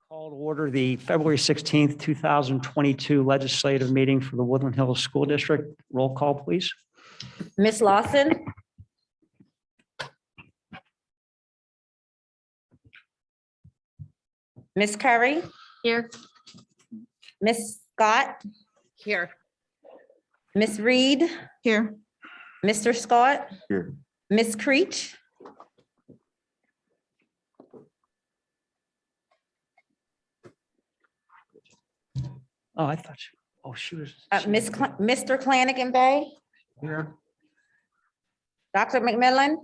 Call to order the February 16th, 2022 legislative meeting for the Woodland Hills School District. Roll call, please. Ms. Lawson? Ms. Curry? Here. Ms. Scott? Here. Ms. Reed? Here. Mr. Scott? Here. Ms. Creech? Oh, I thought she was. Mr. Flanagan Bay? Here. Dr. McMillan?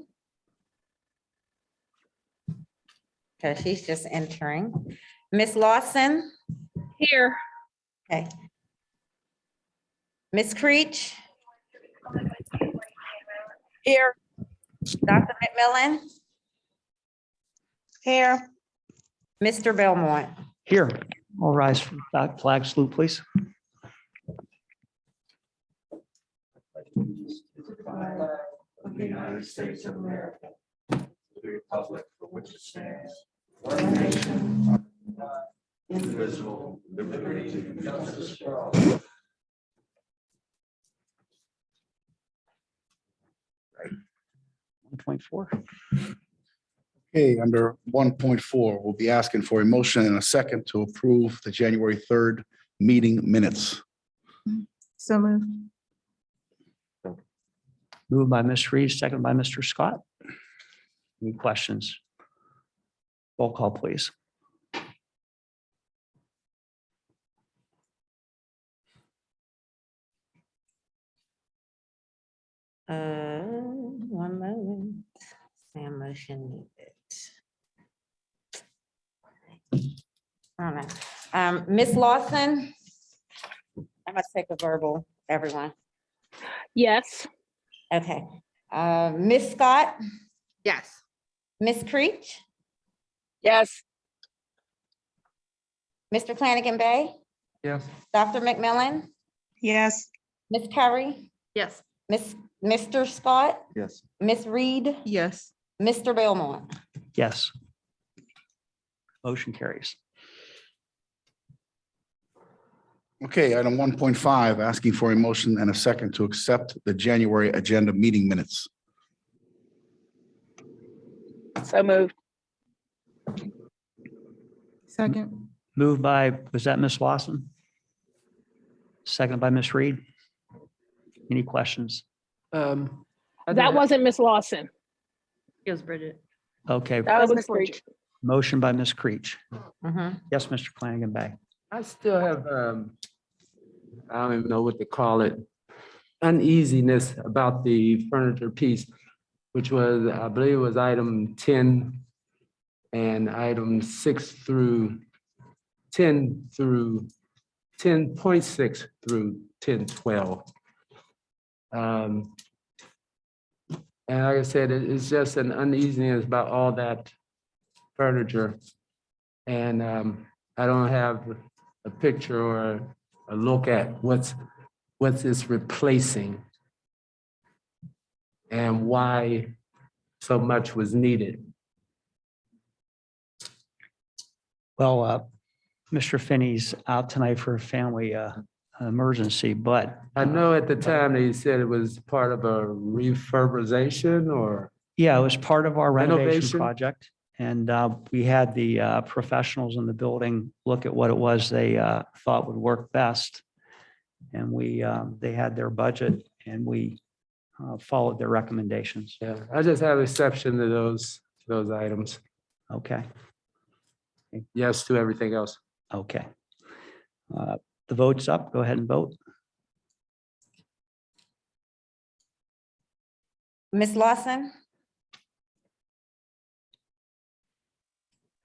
Okay, she's just entering. Ms. Lawson? Here. Okay. Ms. Creech? Here. Dr. McMillan? Here. Mr. Belmont? Here. All rise for that flag salute, please. Of the United States of America, the republic for which it stands, one nation, indivisible, with liberty and justice for all. 1.4. Okay, under 1.4, we'll be asking for a motion and a second to approve the January 3rd meeting minutes. So moved. Moved by Ms. Reed, second by Mr. Scott. Any questions? Roll call, please. One moment. Sam motion needed. I don't know. Ms. Lawson? I'm gonna take a verbal, everyone. Yes. Okay. Ms. Scott? Yes. Ms. Creech? Yes. Mr. Flanagan Bay? Yes. Dr. McMillan? Yes. Ms. Curry? Yes. Mr. Scott? Yes. Ms. Reed? Yes. Mr. Belmont? Yes. Motion carries. Okay, item 1.5, asking for a motion and a second to accept the January agenda meeting minutes. So moved. Second. Moved by, was that Ms. Lawson? Second by Ms. Reed. Any questions? That wasn't Miss Lawson. It was Bridget. Okay, That was Miss Bridget. Creech. motion by Ms. Creech. Mhm. Yes, Mr. Flanagan Bay. I still have, I don't even know what to call it, uneasiness about the furniture piece, which was, I believe it was item 10 and item 6 through 10 through 10.6 through 10.12. And like I said, it's just an uneasiness about all that furniture. And I don't have a picture or a look at what's it's replacing and why so much was needed. Well, Mr. Finney's out tonight for a family emergency, but I know at the time they said it was part of a refurbishment or, yeah, it was part of our renovation Renovation? project. And we had the professionals in the building look at what it was they thought would work best. And they had their budget and we followed their recommendations. yeah, I just have exception to those items. Okay, Yes to everything else. okay. The vote's up. Go ahead and vote. Ms. Lawson?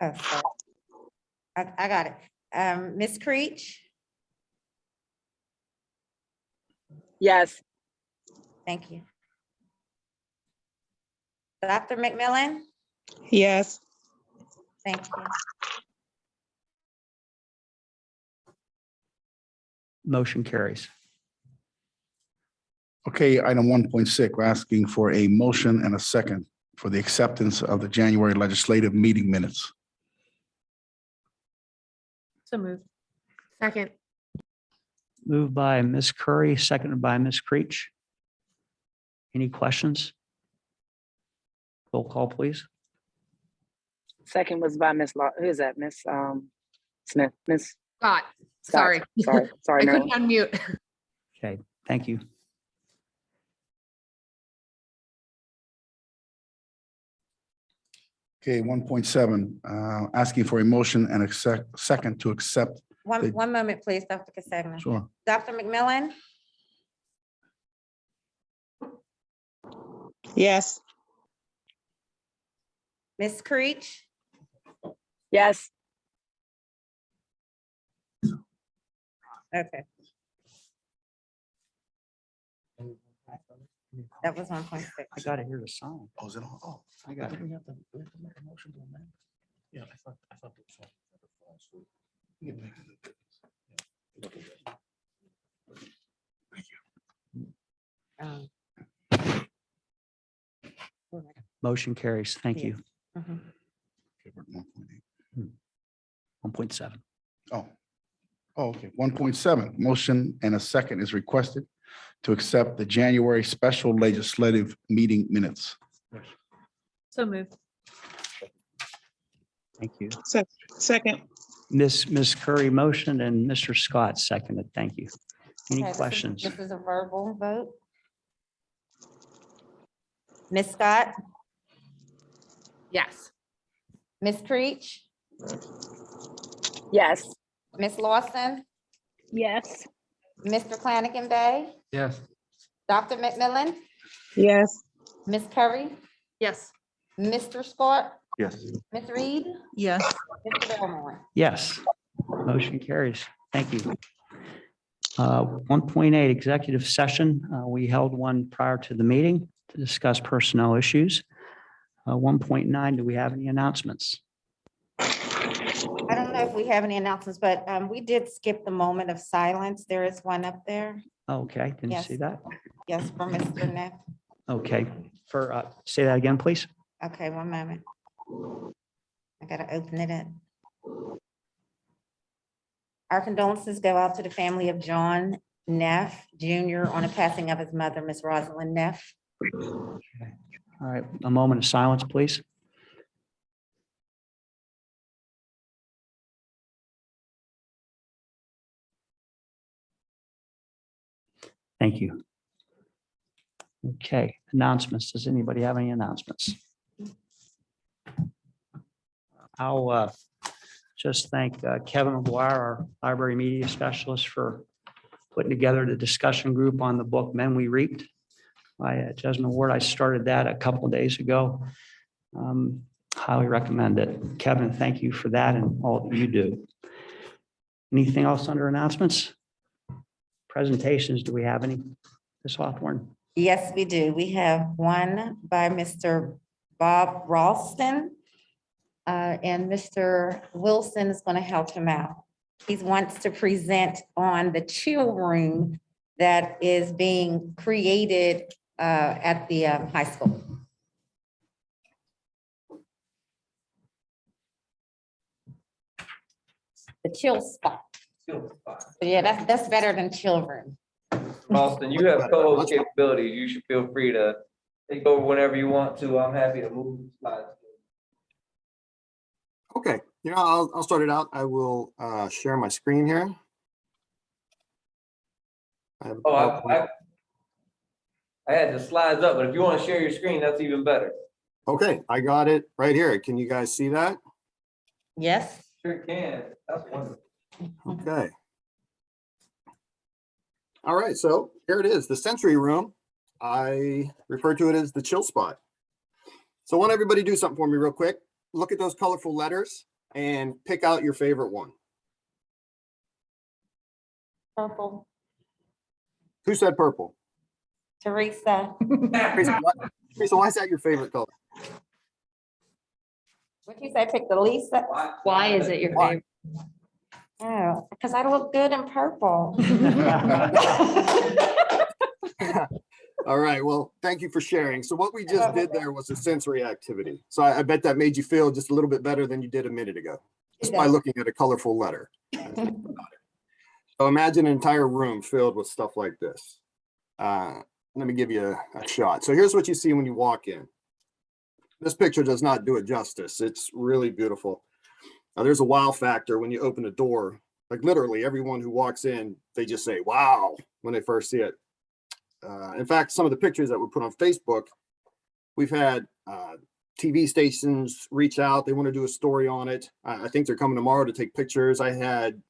Oh, sorry. I got it. Ms. Creech? Yes. Thank you. Dr. McMillan? Yes. Thank you. Motion carries. Okay, item 1.6, we're asking for a motion and a second for the acceptance of the January legislative meeting minutes. So moved. Second. Moved by Ms. Curry, seconded by Ms. Creech. Any questions? Roll call, please. Second was by Miss Law, who is that? Miss Smith, Miss Scott, Scott. sorry. Sorry, I couldn't Marilyn. unmute. Okay, thank you. Okay, 1.7, asking for a motion and a second to accept. They- One moment, please, Dr. Casagna. Sure. Dr. McMillan, Yes. Ms. Creech, Yes. okay. That was 1.6. I got to hear the song. Oh, is it on? Oh, I got it. we have to make a motion to amend? Yeah, I thought it was. You can make it. Um, Motion carries. Thank you. mhm. Okay, we're at 1.8. 1.7. Oh, okay. 1.7, motion and a second is requested to accept the January special legislative meeting minutes. So moved. Thank you. Second. Ms. Curry motioned and Mr. Scott seconded. Thank you. Any Okay, this is- questions? This is a verbal vote. Ms. Scott, Yes. Ms. Creech, Yes. Ms. Lawson, Yes. Mr. Flanagan Bay, Yes. Dr. McMillan, Yes. Ms. Curry, Yes. Mr. Scott, Yes. Ms. Reed, Yes. Mr. Belmore. Yes. Motion carries. Thank you. 1.8 executive session. We held one prior to the meeting to discuss personnel issues. 1.9, do we have any announcements? I don't know if we have any announcements, but we did skip the moment of silence. There is one up there. Okay, didn't Yes. see that. Yes, for Mr. Neff. Okay, say that again, please. Okay, one moment. I gotta open it up. Our condolences go out to the family of John Neff Jr. on the passing of his mother, Miss Rosalind Neff. All right, a moment of silence, please. Thank you. Okay, announcements. Does anybody have any announcements? I'll just thank Kevin McGuire, our library media specialist, for putting together the discussion group on the book Men We Reaped by Jesmond Ward. I started that a couple of days ago. Highly recommend it. Kevin, thank you for that and all that you do. Anything else under announcements? Presentations, do we have any? Ms. Hawthorne? Yes, we do. We have one by Mr. Bob Ralston. And Mr. Wilson is going to help him out. He wants to present on the chill room that is being created at the high school. The chill spot. Yeah, that's better than chill room. Austin, you have co-host capabilities. You should feel free to take over whenever you want to. I'm happy to move slides. Okay, I'll start it out. I will share my screen here. I have a Oh, PowerPoint. I had the slides up, but if you want to share your screen, that's even better. Okay, I got it right here. Can you guys see that? Yes? Sure can. That's wonderful. Okay. All right, so here it is, the sensory room. I refer to it as the chill spot. So I want everybody to do something for me real quick. Look at those colorful letters and pick out your favorite one. Purple. Who said purple? Teresa. Teresa, why is that your favorite color? What you say, pick the Lisa? Why is it your Why? favorite? Oh, because I look good in purple. All right, well, thank you for sharing. So what we just did there was a sensory activity. So I bet that made you feel just a little bit better than you did a minute ago, just by looking at a colorful letter. So imagine an entire room filled with stuff like this. Let me give you a shot. So here's what you see when you walk in. This picture does not do it justice. It's really beautiful. Now, there's a wow factor when you open the door. Like literally everyone who walks in, they just say, wow, when they first see it. In fact, some of the pictures that we put on Facebook, we've had TV stations reach out. They want to do a story on it. I think they're coming tomorrow to take pictures. I had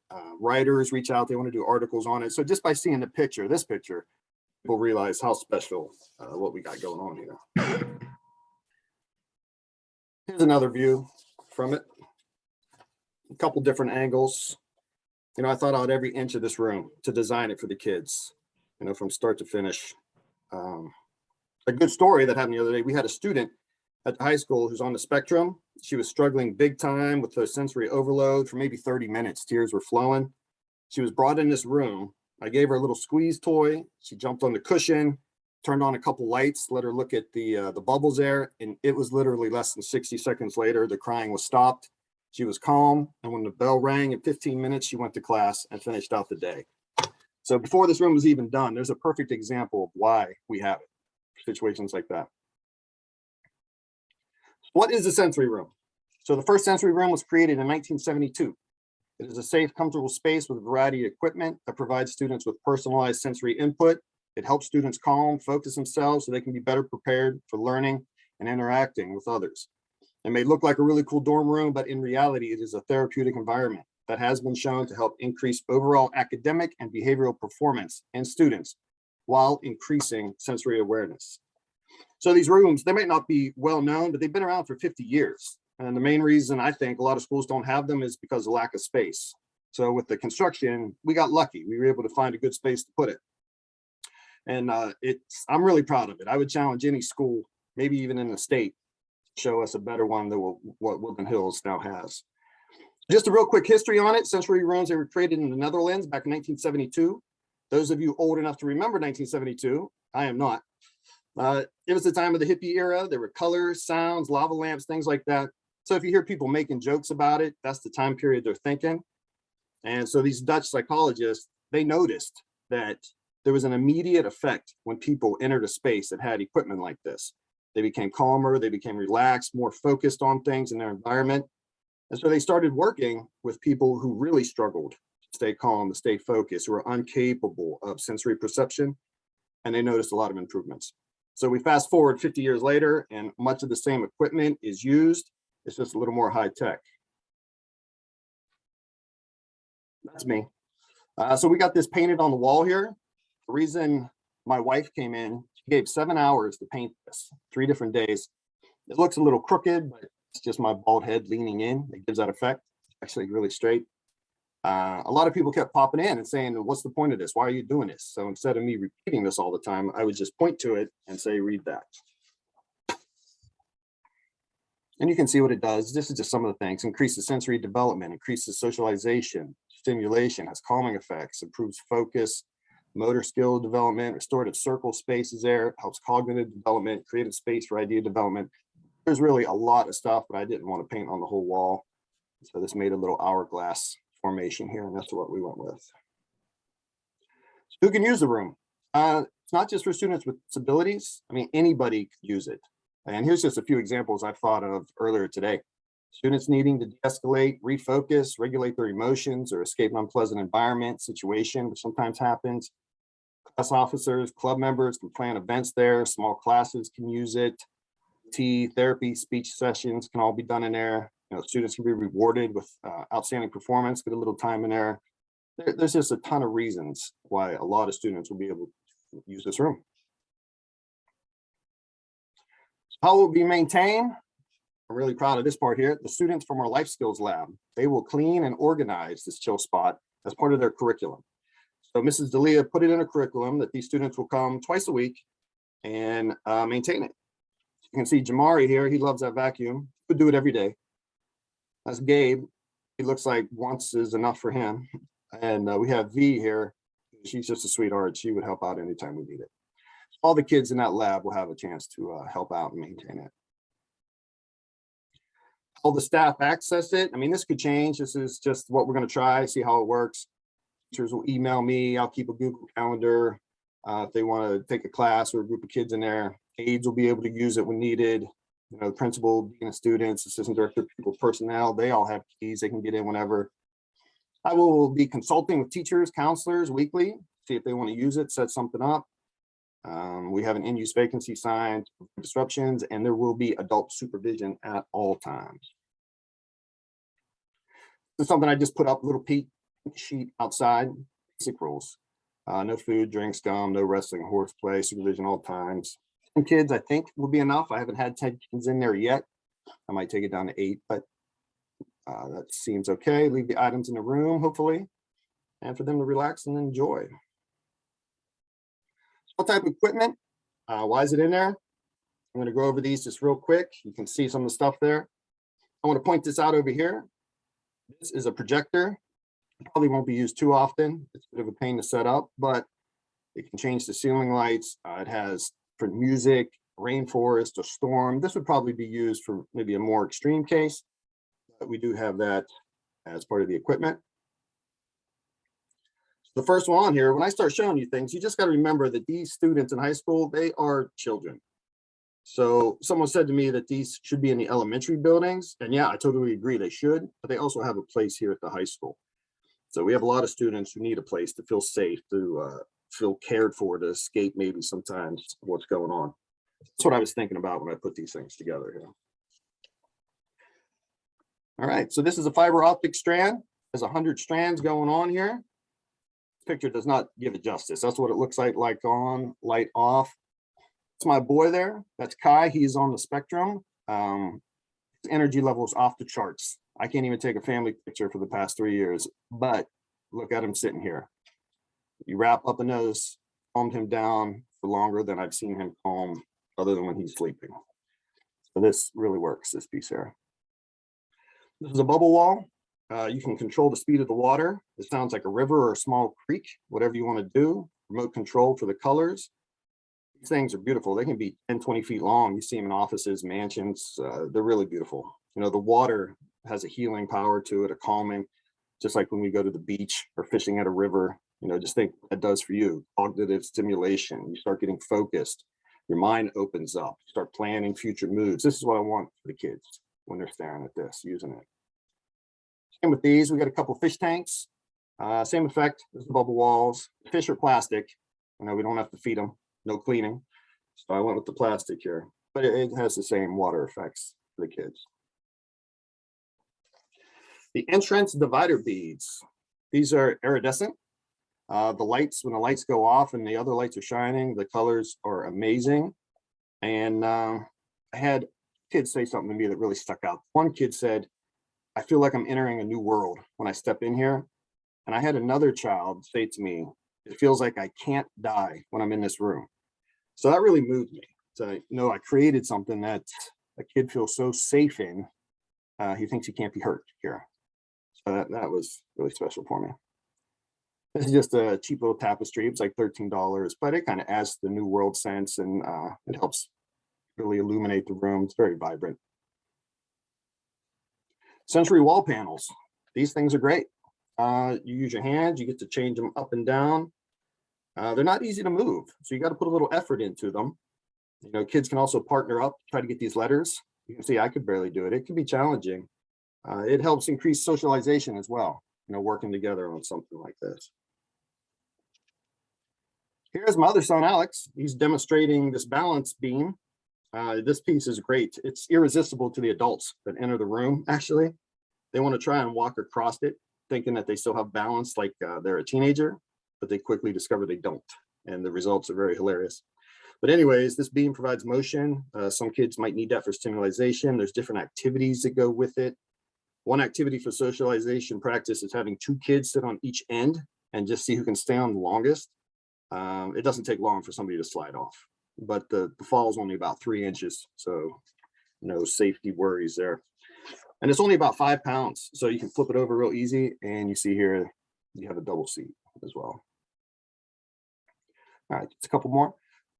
writers reach out. They want to do articles on it. So just by seeing the picture, this picture, people realize how special what we got going on here. Here's another view from it. A couple different angles. You know, I thought out every inch of this room to design it for the kids, you know, from start to finish. A good story that happened the other day. We had a student at the high school who's on the spectrum. She was struggling big time with the sensory overload for maybe 30 minutes. Tears were flowing. She was brought in this room. I gave her a little squeeze toy. She jumped on the cushion, turned on a couple lights, let her look at the bubbles there. And it was literally less than 60 seconds later, the crying was stopped. She was calm. And when the bell rang in 15 minutes, she went to class and finished out the day. So before this room was even done, there's a perfect example of why we have it, situations like that. What is a sensory room? So the first sensory room was created in 1972. It is a safe, comfortable space with a variety of equipment that provides students with personalized sensory input. It helps students calm, focus themselves so they can be better prepared for learning and interacting with others. It may look like a really cool dorm room, but in reality, it is a therapeutic environment that has been shown to help increase overall academic and behavioral performance in students while increasing sensory awareness. So these rooms, they might not be well known, but they've been around for 50 years. And the main reason I think a lot of schools don't have them is because of lack of space. So with the construction, we got lucky. We were able to find a good space to put it. And I'm really proud of it. I would challenge any school, maybe even in the state, to show us a better one than what Woodland Hills now has. Just a real quick history on it. Sensory rooms, they were created in the Netherlands back in 1972. Those of you old enough to remember 1972, I am not. It was the time of the hippie era. There were colors, sounds, lava lamps, things like that. So if you hear people making jokes about it, that's the time period they're thinking. And so these Dutch psychologists, they noticed that there was an immediate effect when people entered a space that had equipment like this. They became calmer, they became relaxed, more focused on things in their environment. And so they started working with people who really struggled to stay calm, to stay focused, who are incapable of sensory perception. And they noticed a lot of improvements. So we fast forward 50 years later, and much of the same equipment is used. It's just a little more high tech. That's me. So we got this painted on the wall here. The reason my wife came in, she gave 7 hours to paint this, 3 different days. It looks a little crooked, but it's just my bald head leaning in. It gives that effect. Actually really straight. A lot of people kept popping in and saying, what's the point of this? Why are you doing this? So instead of me repeating this all the time, I would just point to it and say, read that. And you can see what it does. This is just some of the things. Increases sensory development, increases socialization, stimulation, has calming effects, improves focus, motor skill development, restorative circle spaces there, helps cognitive development, creative space for idea development. There's really a lot of stuff, but I didn't want to paint on the whole wall. So this made a little hourglass formation here, and that's what we went with. So who can use the room? It's not just for students with disabilities. I mean, anybody could use it. And here's just a few examples I thought of earlier today. Students needing to de-escalate, refocus, regulate their emotions, or escape an unpleasant environment, situation, which sometimes happens. Class officers, club members can plan events there. Small classes can use it. Therapy, speech sessions can all be done in there. You know, students can be rewarded with outstanding performance, get a little time in there. There's just a ton of reasons why a lot of students will be able to use this room. How will it be maintained? I'm really proud of this part here. The students from our life skills lab, they will clean and organize this chill spot as part of their curriculum. So Mrs. D'Elia put it in a curriculum that these students will come twice a week and maintain it. You can see Jamari here, he loves that vacuum. He would do it every day. That's Gabe. He looks like once is enough for him. And we have V here. She's just a sweetheart. She would help out anytime we need it. All the kids in that lab will have a chance to help out and maintain it. All the staff access it. I mean, this could change. This is just what we're going to try, see how it works. Teachers will email me. I'll keep a Google Calendar. If they want to take a class or a group of kids in there, aides will be able to use it when needed. You know, the principal, dean of students, assistant director, people, personnel, they all have keys. They can get in whenever. I will be consulting with teachers, counselors weekly, see if they want to use it, set something up. We have an in-use vacancy signed, disruptions, and there will be adult supervision at all times. This is something I just put up, a little peek sheet outside, basic rules. No food, drinks, gum, no wrestling, horseplay, supervision all times. 10 kids, I think, will be enough. I haven't had 10 kids in there yet. I might take it down to 8, but that seems okay. Leave the items in the room, hopefully, and for them to relax and enjoy. What type of equipment? Why is it in there? I'm going to go over these just real quick. You can see some of the stuff there. I want to point this out over here. This is a projector. Probably won't be used too often. It's a bit of a pain to set up, but it can change the ceiling lights. It has for music, rainforest, or storm. This would probably be used for maybe a more extreme case, but we do have that as part of the equipment. The first one on here, when I start showing you things, you just got to remember that these students in high school, they are children. So someone said to me that these should be in the elementary buildings, and yeah, I totally agree they should, but they also have a place here at the high school. So we have a lot of students who need a place to feel safe, to feel cared for, to escape maybe sometimes what's going on. That's what I was thinking about when I put these things together here. All right, so this is a fiber optic strand. There's 100 strands going on here. This picture does not give it justice. That's what it looks like on, light off. It's my boy there. That's Kai. He's on the spectrum. His energy level is off the charts. I can't even take a family picture for the past 3 years, but look at him sitting here. You wrap up a nose, calmed him down for longer than I've seen him calm, other than when he's sleeping. So this really works, this piece here. This is a bubble wall. You can control the speed of the water. It sounds like a river or a small creek, whatever you want to do. Remote control for the colors. These things are beautiful. They can be 10, 20 feet long. You see them in offices, mansions. They're really beautiful. You know, the water has a healing power to it, a calming, just like when we go to the beach or fishing at a river. You know, just think what that does for you. Cognitive stimulation. You start getting focused. Your mind opens up. You start planning future moves. This is what I want for the kids when they're staring at this, using it. Same with these. We got a couple fish tanks. Same effect as the bubble walls. Fish are plastic. You know, we don't have to feed them. No cleaning. So I went with the plastic here, but it has the same water effects for the kids. The entrance divider beads. These are iridescent. The lights, when the lights go off and the other lights are shining, the colors are amazing. And I had kids say something to me that really stuck out. One kid said, I feel like I'm entering a new world when I step in here. And I had another child say to me, it feels like I can't die when I'm in this room. So that really moved me. So, you know, I created something that a kid feels so safe in. He thinks he can't be hurt here. So that was really special for me. This is just a cheap little tapestry. It's like $13, but it kind of adds the new world sense, and it helps really illuminate the room. It's very vibrant. Sensory wall panels. These things are great. You use your hands, you get to change them up and down. They're not easy to move, so you got to put a little effort into them. You know, kids can also partner up, try to get these letters. You can see I could barely do it. It can be challenging. It helps increase socialization as well, you know, working together on something like this. Here's my other son, Alex. He's demonstrating this balance beam. This piece is great. It's irresistible to the adults that enter the room, actually. They want to try and walk across it, thinking that they still have balance like they're a teenager, but they quickly discover they don't. And the results are very hilarious. But anyways, this beam provides motion. Some kids might need that for stimulation. There's different activities that go with it. One activity for socialization practice is having 2 kids sit on each end and just see who can stay on the longest. It doesn't take long for somebody to slide off, but the fall is only about 3 inches. So no safety worries there. And it's only about 5 pounds. So you can flip it over real easy. And you see here, you have a double seat as well. All right, just a couple more.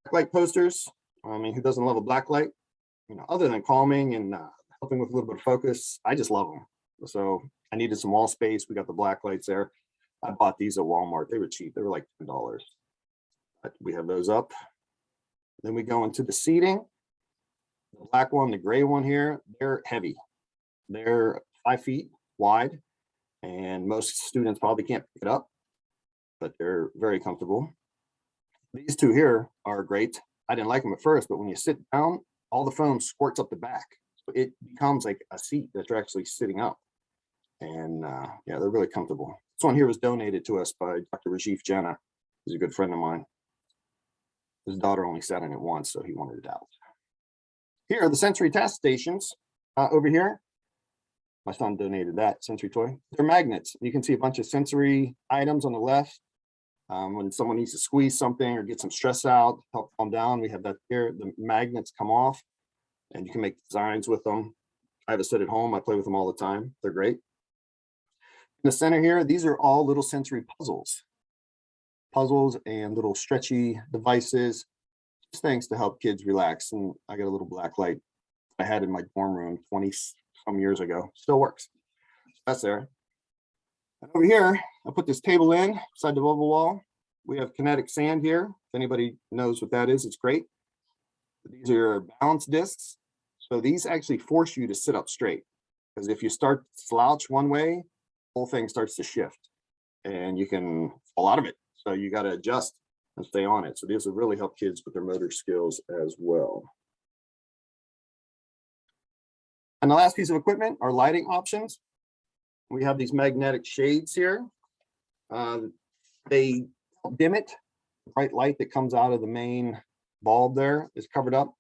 Black light posters. I mean, who doesn't love a black light? You know, other than calming and helping with a little bit of focus. I just love them. So I needed some wall space. We got the black lights there. I bought these at Walmart. They were cheap. They were like $10. But we have those up. Then we go into the seating. The black one, the gray one here, they're heavy. They're 5 feet wide, and most students probably can't pick it up, but they're very comfortable. These two here are great. I didn't like them at first, but when you sit down, all the foam squirts up the back. So it becomes like a seat that you're actually sitting up. And yeah, they're really comfortable. This one here was donated to us by Dr. Rajiv Jana. He's a good friend of mine. His daughter only sat in it once, so he wanted it out. Here are the sensory test stations over here. My son donated that sensory toy. They're magnets. You can see a bunch of sensory items on the left. When someone needs to squeeze something or get some stress out, help calm down, we have that here. The magnets come off and you can make designs with them. I have a set at home. I play with them all the time. They're great. In the center here, these are all little sensory puzzles. Puzzles and little stretchy devices, just things to help kids relax. And I got a little black light I had in my dorm room 20 some years ago. Still works. That's there. And over here, I put this table in beside the bubble wall. We have kinetic sand here. If anybody knows what that is, it's great. These are balance discs. So these actually force you to sit up straight, because if you start to slouch one way, the whole thing starts to shift and you can fall out of it. So you got to adjust and stay on it. So these will really help kids with their motor skills as well. And the last piece of equipment are lighting options. We have these magnetic shades here. They dim it. The bright light that comes out of the main bulb there is covered up.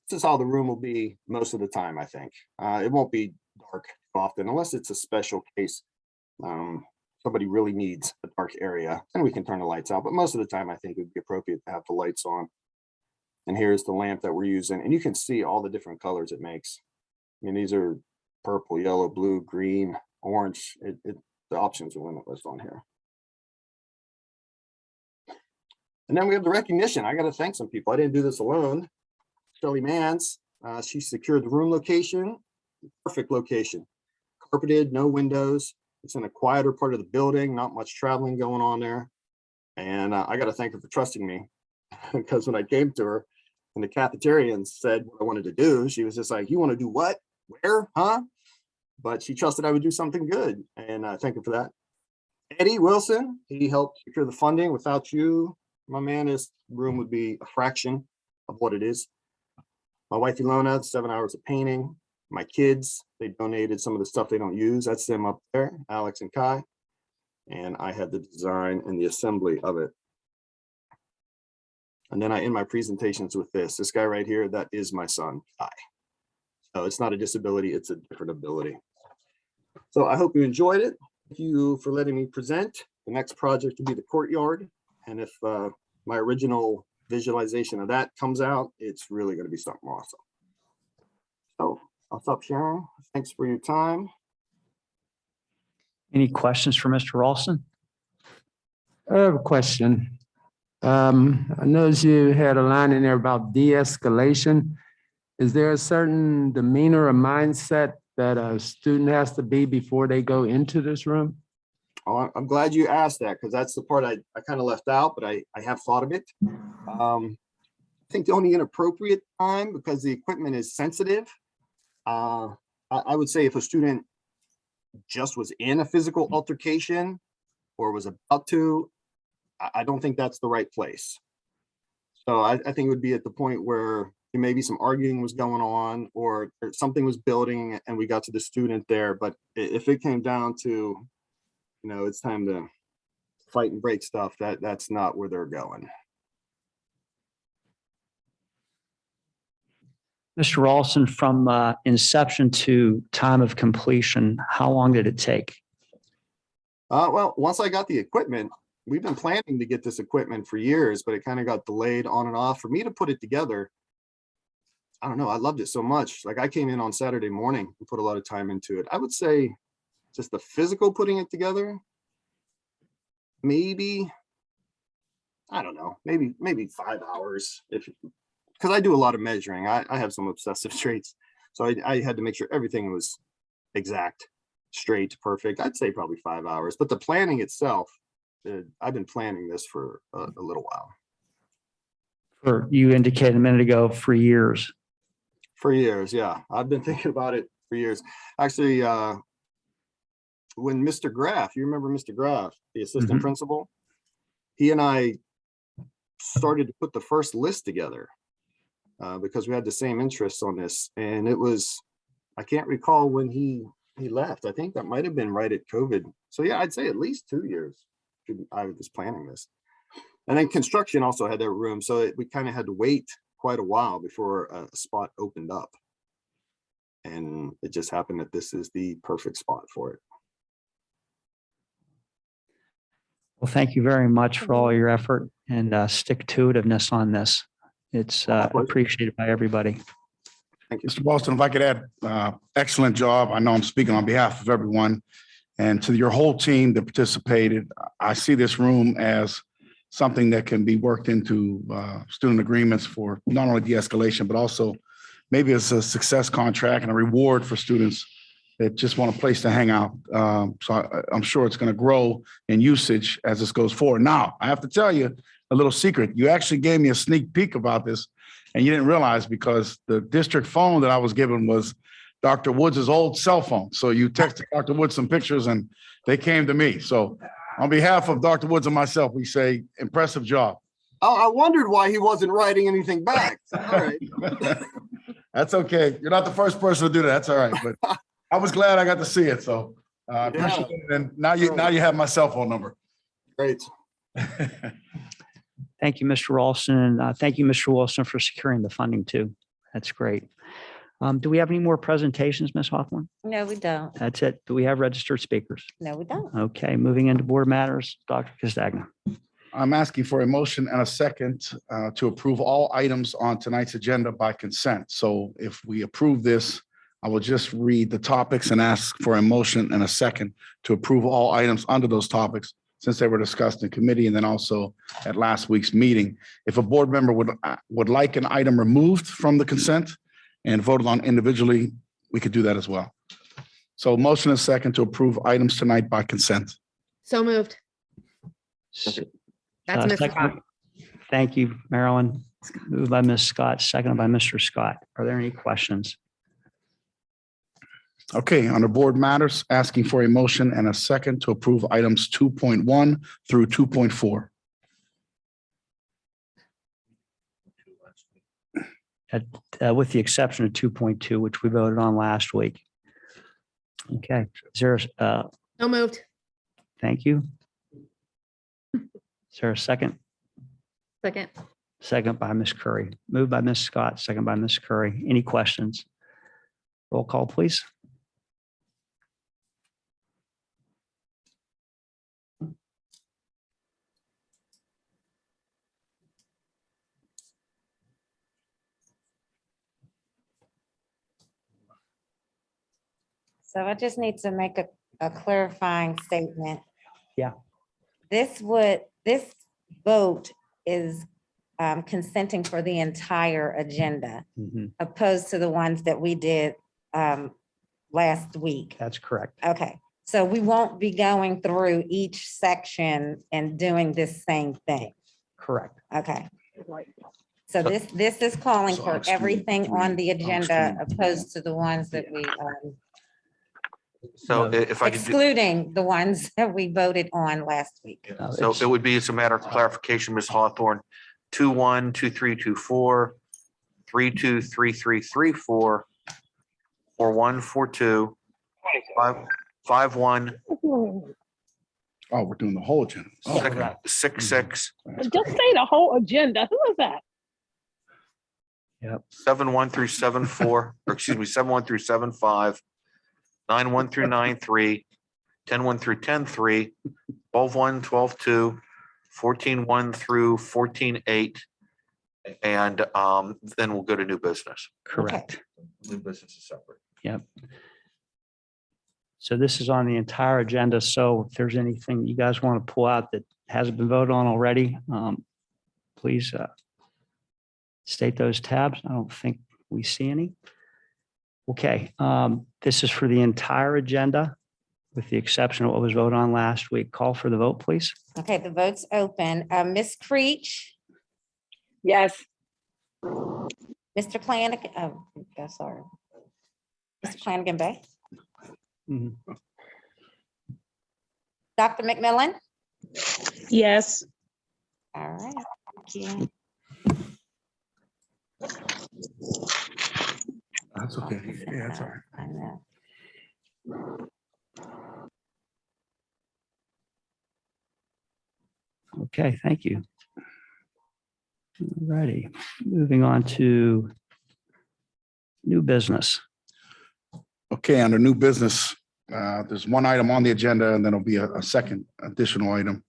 This is how the room will be most of the time, I think. It won't be dark often unless it's a special case. Somebody really needs a dark area and we can turn the lights out, but most of the time I think it would be appropriate to have the lights on. And here's the lamp that we're using, and you can see all the different colors it makes. I mean, these are purple, yellow, blue, green, orange. The options are limitless on here. And then we have the recognition. I got to thank some people. I didn't do this alone. Shelly Mans, she secured the room location, perfect location, carpeted, no windows. It's in a quieter part of the building, not much traveling going on there. And I got to thank her for trusting me, because when I came to her and the cafeterians said what I wanted to do, she was just like, you want to do what? Where? Huh? But she trusted I would do something good. And thank her for that. Eddie Wilson, he helped secure the funding. Without you, my man, his room would be a fraction of what it is. My wife Ilona, 7 hours of painting. My kids, they donated some of the stuff they don't use. That's them up there, Alex and Kai. And I had the design and the assembly of it. And then I end my presentations with this guy right here. That is my son, Kai. So it's not a disability, it's a different ability. So I hope you enjoyed it. Thank you for letting me present. The next project will be the courtyard. And if my original visualization of that comes out, it's really going to be something awesome. So I'll stop sharing. Thanks for your time. Any questions for Mr. Ralston? I have a question. I noticed you had a line in there about de-escalation. Is there a certain demeanor or mindset that a student has to be before they go into this room? Oh, I'm glad you asked that, because that's the part I kind of left out, but I have thought of it. I think the only inappropriate time, because the equipment is sensitive, I would say if a student just was in a physical altercation or was about to, I don't think that's the right place. So I think it would be at the point where maybe some arguing was going on or something was building and we got to the student there. But if it came down to, it's time to fight and break stuff, that's not where they're going. Mr. Ralston, from inception to time of completion, how long did it take? Well, once I got the equipment, we've been planning to get this equipment for years, but it kind of got delayed on and off. For me to put it together, I don't know, I loved it so much. Like, I came in on Saturday morning and put a lot of time into it. I would say just the physical putting it together, maybe, I don't know, maybe 5 hours, because I do a lot of measuring. I have some obsessive traits. So I had to make sure everything was exact, straight, perfect. I'd say probably 5 hours, but the planning itself, I've been planning this for a little while. For, you indicated a minute ago, for years. For years, yeah. I've been thinking about it for years. Actually, when Mr. Graff, you remember Mr. Graff, the assistant Mhm. principal? He and I started to put the first list together because we had the same interests on this. And it was, I can't recall when he left. I think that might have been right at COVID. So yeah, I'd say at least 2 years I was planning this. And then construction also had their room. So we kind of had to wait quite a while before a spot opened up. And it just happened that this is the perfect spot for it. Well, thank you very much for all your effort and stick-to-itiveness on this. It's My pleasure. appreciated by everybody. Thank you. Mr. Boston, if I could add, excellent job. I know I'm speaking on behalf of everyone. And to your whole team that participated, I see this room as something that can be worked into student agreements for not only de-escalation, but also maybe as a success contract and a reward for students that just want a place to hang out. I'm sure it's going to grow in usage as this goes forward. Now, I have to tell you a little secret. You actually gave me a sneak peek about this, and you didn't realize because the district phone that I was given was Dr. Woods' old cell phone. So you texted Dr. Woods some pictures and they came to me. So on behalf of Dr. Woods and myself, we say impressive job. Oh, I wondered why he wasn't writing anything back. All right. That's okay. You're not the first person to do that. That's all right. But I was glad I got to see it. So I appreciate it. And now you have my cell phone number. Great. Thank you, Mr. Ralston, and thank you, Mr. Wilson, for securing the funding too. That's great. Do we have any more presentations, Ms. Hawthorne? No, we don't. That's it. Do we have registered speakers? No, we don't. Okay, moving into board matters, Dr. Castagna. I'm asking for a motion and a second to approve all items on tonight's agenda by consent. So if we approve this, I will just read the topics and ask for a motion and a second to approve all items under those topics since they were discussed in committee and then also at last week's meeting. If a board member would like an item removed from the consent and voted on individually, we could do that as well. So motion and second to approve items tonight by consent. So moved. That's Ms. Second- Scott. Thank you, Marilyn. Moved by Ms. Scott, seconded by Mr. Scott. Are there any questions? Okay, under board matters, asking for a motion and a second to approve items 2.1 through 2.4. With the exception of 2.2, which we voted on last week. Okay, is there, So moved. thank you. Is there a second? Second. Second by Ms. Curry. Moved by Ms. Scott, second by Ms. Curry. Any questions? Roll call, please. So I just need to make a clarifying statement. Yeah. This vote is consenting for the entire agenda Mhm, opposed to the ones that we did last week. that's correct. Okay, so we won't be going through each section and doing this same thing. Correct. Okay. So this is calling So for exclude everything on the three. agenda Exclude. opposed to the ones that we, So No. if I could, excluding the ones that we voted on last week. so it would be, it's a matter of clarification, Ms. Hawthorne, 2-1, 2-3, 2-4, 3-2, 3-3, 3-4, 4-1, 4-2, 5-1, Oh, we're doing the whole agenda. Oh, 6-6, Just say the whole agenda. Who is that? 7-1 through 7-4, or excuse me, 7-1 through 7-5, 9-1 through 9-3, 10-1 through 10-3, 12-1, 12-2, 14-1 through 14-8, and then we'll go to new business. Correct. New business is separate. So this is on the entire agenda. So if there's anything you guys want to pull out that hasn't been voted on already, please state those tabs. I don't think we see any. Okay, this is for the entire agenda, with the exception of what was voted on last week. Call for the vote, please. Okay, the vote's open. Ms. Creech, Yes. Mr. Flanagan, sorry. Mr. Flanagan Bay, Mhm. Dr. McMillan? Yes. All right, thank you. That's okay. Yeah, that's all right. I know. Okay, thank you. Ready, moving on to new business. Okay, under new business, there's one item on the agenda and then there'll be a second additional item.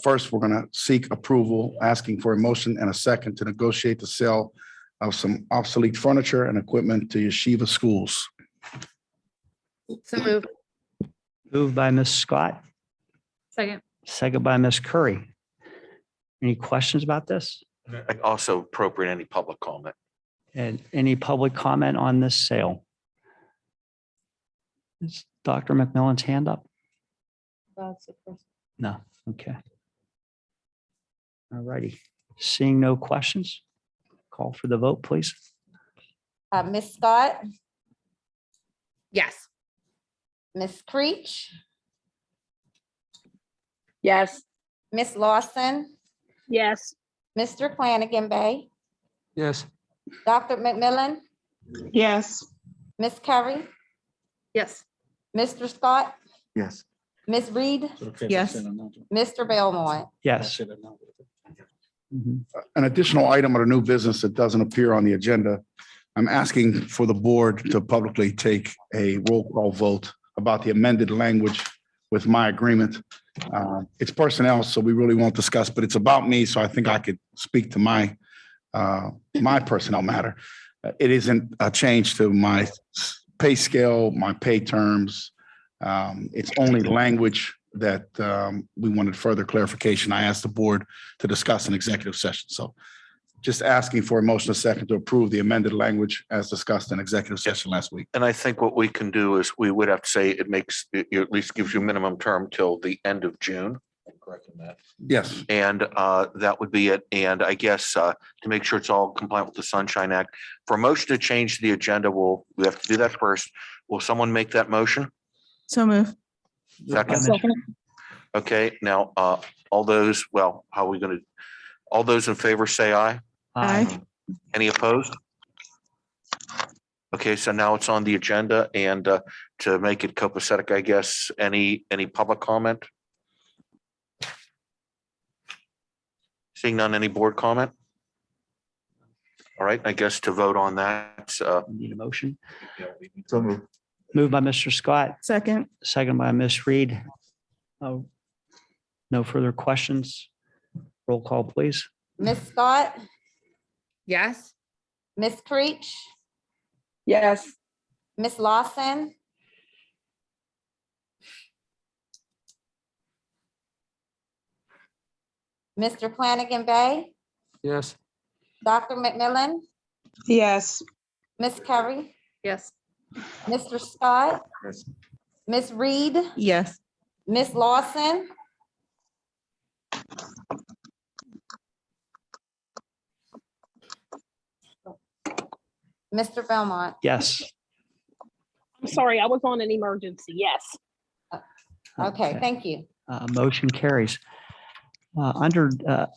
First, we're going to seek approval, asking for a motion and a second to negotiate the sale of some obsolete furniture and equipment to Yeshiva schools. So moved. Moved by Ms. Scott, Second. second by Ms. Curry. Any questions about this? Also appropriate any public comment. And any public comment on this sale? Is Dr. McMillan's hand up? No, okay. All righty. Seeing no questions, call for the vote, please. Ms. Scott, Yes. Ms. Creech, Yes. Ms. Lawson, Yes. Mr. Flanagan Bay, Yes. Dr. McMillan, Yes. Ms. Curry, Yes. Mr. Scott, Yes. Ms. Reed, Yes. Mr. Belmont. Yes. Mhm. An additional item of the new business that doesn't appear on the agenda. I'm asking for the board to publicly take a roll call vote about the amended language with my agreement. It's personnel, so we really won't discuss, but it's about me, so I think I could speak to my personnel matter. It isn't a change to my pay scale, my pay terms. It's only language that we wanted further clarification. I asked the board to discuss in executive session. So just asking for a motion a second to approve the amended language as discussed in executive session last week. And I think what we can do is we would have to say it makes, it at least gives you minimum term till the end of June. I'm correct in that. Yes, And that would be it. And I guess to make sure it's all compliant with the Sunshine Act, for a motion to change the agenda, we have to do that first. Will someone make that motion? So moved. Second? Okay, now, all those, well, how are we gonna, all those in favor say aye. Aye. Any opposed? Okay, so now it's on the agenda and to make it copacetic, I guess, any public comment? Seeing none, any board comment? All right, I guess to vote on that, Need a motion? So moved. Moved by Mr. Scott, Second. second by Ms. Reed. No further questions. Roll call, please. Ms. Scott, Yes. Ms. Creech, Yes. Ms. Lawson, Mr. Flanagan Bay, Yes. Dr. McMillan, Yes. Ms. Curry, Yes. Mr. Scott, Yes. Ms. Reed, Yes. Ms. Lawson, Mr. Belmont. Yes. I'm sorry, I was on an emergency. Yes. Okay, thank you. Motion carries. Under, did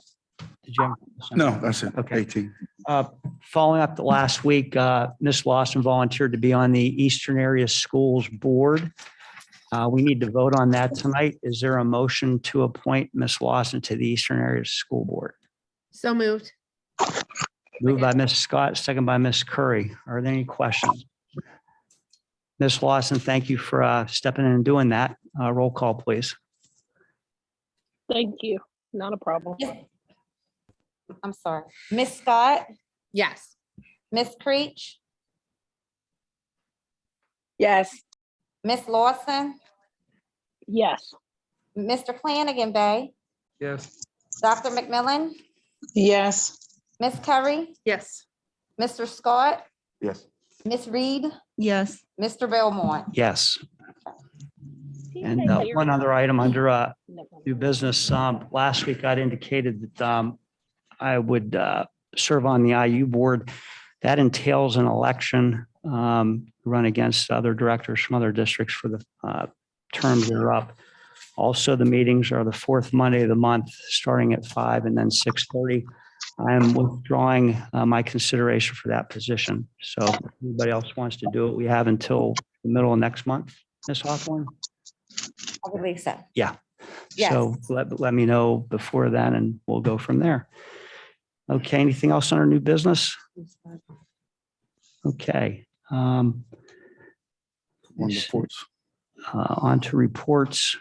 you have? no, that's it. Okay. 18. Following up the last week, Ms. Lawson volunteered to be on the Eastern Area Schools Board. We need to vote on that tonight. Is there a motion to appoint Ms. Lawson to the Eastern Area School Board? So moved. Moved by Ms. Scott, second by Ms. Curry. Are there any questions? Ms. Lawson, thank you for stepping in and doing that. Roll call, please. Thank you. Not a problem. I'm sorry. Ms. Scott, Yes. Ms. Creech, Yes. Ms. Lawson, Yes. Mr. Flanagan Bay, Yes. Dr. McMillan, Yes. Ms. Curry, Yes. Mr. Scott, Yes. Ms. Reed, Yes. Mr. Belmont. Yes. He And stay there. one other item under No, no. new business. Last week I'd indicated that I would serve on the IU board. That entails an election, run against other directors from other districts for the terms that are up. Also, the meetings are the fourth Monday of the month, starting at 5 and then 6:30. I am withdrawing my consideration for that position. So if anybody else wants to do it, we have until the middle of next month, Ms. Hawthorne. I believe so. Yeah. Yes. So let me know before then and we'll go from there. Okay, anything else under new business? Okay. On reports. On to reports.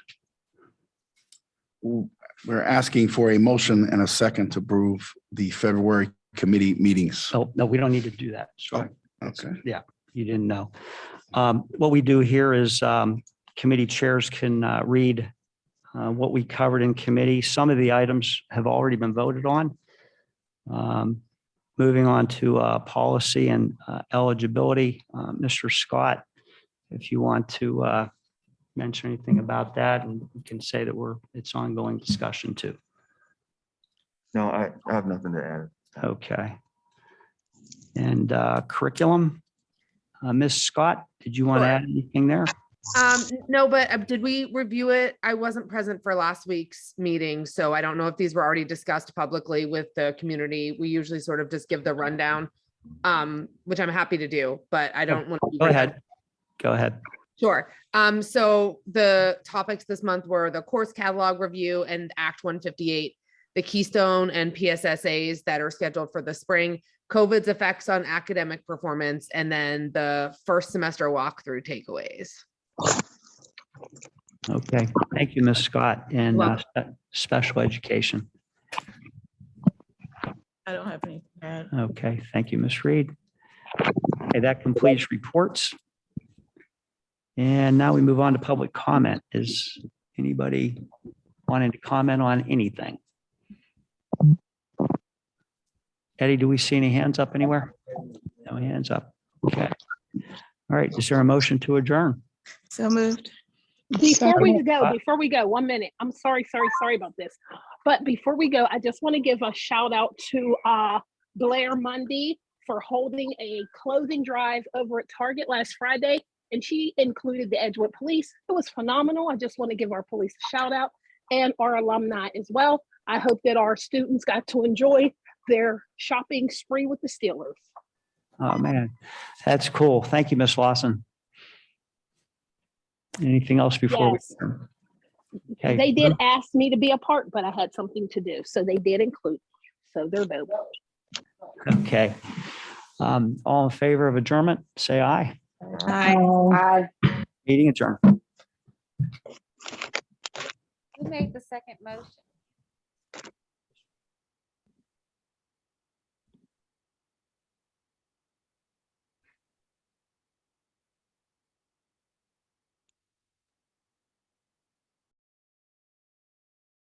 We're asking for a motion and a second to approve the February committee meetings. Oh, no, we don't need to do that. Sorry. Okay. Yeah, you didn't know. What we do here is committee chairs can read what we covered in committee. Some of the items have already been voted on. Moving on to policy and eligibility. Mr. Scott, if you want to mention anything about that, and we can say that it's ongoing discussion too. No, I have nothing to add. Okay. And curriculum, Ms. Scott, did you want to Sure. add anything there? No, but did we review it? I wasn't present for last week's meeting, so I don't know if these were already discussed publicly with the community. We usually sort of just give the rundown, which I'm happy to do, but I don't want to. Go ahead. Go ahead. Sure. So the topics this month were the course catalog review and Act 158, the Keystone and PSSAs that are scheduled for the spring, COVID's effects on academic performance, and then the first semester walkthrough takeaways. Okay. Thank you, Ms. Scott, and Welcome. special education. I don't have anything to add. Okay. Thank you, Ms. Reed. Okay, that completes reports. And now we move on to public comment. Is anybody wanting to comment on anything? Eddie, do we see any hands up anywhere? No hands up. Okay. All right. Is there a motion to adjourn? So moved. Before we go, 1 minute. I'm sorry about this. But before we go, I just want to give a shout out to Blair Mundy for holding a clothing drive over at Target last Friday. And she included the Edgewood Police. It was phenomenal. I just want to give our police a shout out and our alumni as well. I hope that our students got to enjoy their shopping spree with the Steelers. Oh, man. That's cool. Thank you, Ms. Lawson. Anything else before? Yes. Okay. They did ask me to be a part, but I had something to do. So they did include me. So they're dope. Okay. All in favor of adjournment, say aye. Aye. Meeting adjourned. Who made the second motion?